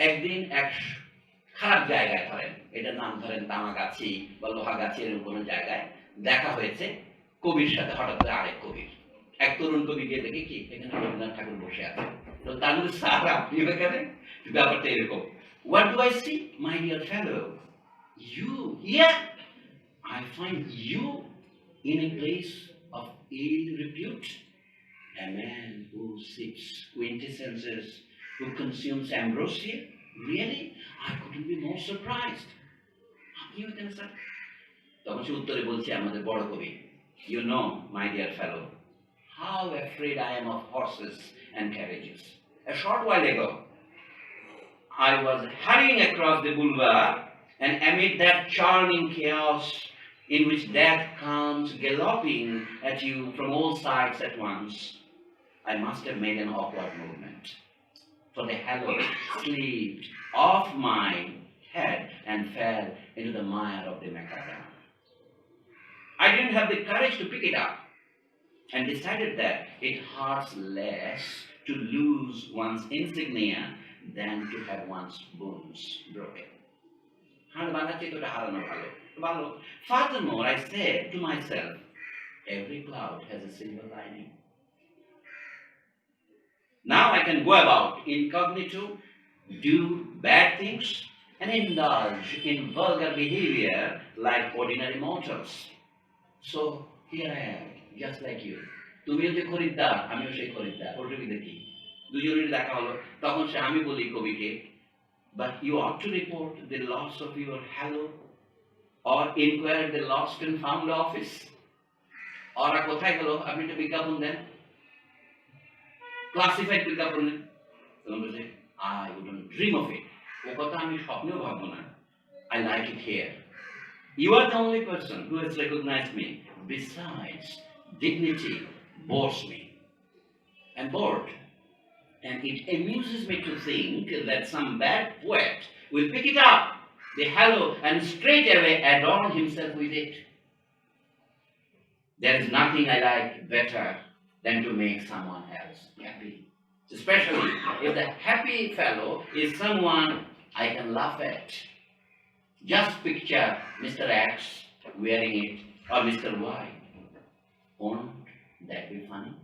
একদিন এক খারাপ জায়গায় ধরেন, এটার নাম ধরেন তামাগাছি বা লোহাগাছি, এরকম কোনো জায়গায় দেখা হয়েছে কবির সাথে, হঠাৎ করে আরেক কবির। এক তরুণ কবি গিয়ে দেখে কি এখানে রবীন্দ্রনাথ ঠাকুর বসে আছে। তো তার মধ্যে স্যার আপনি এখানে, ব্যাপারটা এরকম। What do I see, my dear fellow? You here? I find you in a place of ill repute. A man who sips quintessences, who consumes ambrosia. Really? I couldn't be more surprised. আপনিও এখানে sir? তখন সে উত্তরে বলছে আমাদের বড় কবি, You know, my dear fellow, how afraid I am of horses and carriages. A short while ago, I was hurrying across the boulevard, and amid that charming chaos in which death comes galloping at you from all sides at once, I must have made an awkward movement, for the halo slipped off my head and fell into the mire of the macadam. I didn't have the courage to pick it up, and decided that it hurts less to lose one's insignia than to have one's bones broken. Furthermore, I said to myself, every cloud has a silver lining. Now I can go about incognito, do bad things, and indulge in vulgar behavior like ordinary mortals. So here I am, just like you. তুমিও যে খরিদ্দার, আমিও সেই খরিদ্দার, অসুবিধা কি? দুজনের দেখা হলো, তখন সে আমি বলি কবিকে, but you ought to report the loss of your halo, or inquire the lost and found office. ওরা কোথায় গেল? আপনি একটা বিজ্ঞাপন দেন, ক্লাসিফাইড বিজ্ঞাপন দেন। তখন বলছে, I wouldn't dream of it. ও কথা আমি স্বপ্নেও ভাববো না। I like it here. You are the only person who has recognized me. Besides, dignity bores me. I'm bored. And it amuses me to think that some bad poet will pick it up, the halo, and straight away adorn himself with it. There is nothing I like better than to make someone else happy. Especially if the happy fellow is someone I can laugh at. Just picture Mr. X wearing it, or Mr. Y. Won't that be funny?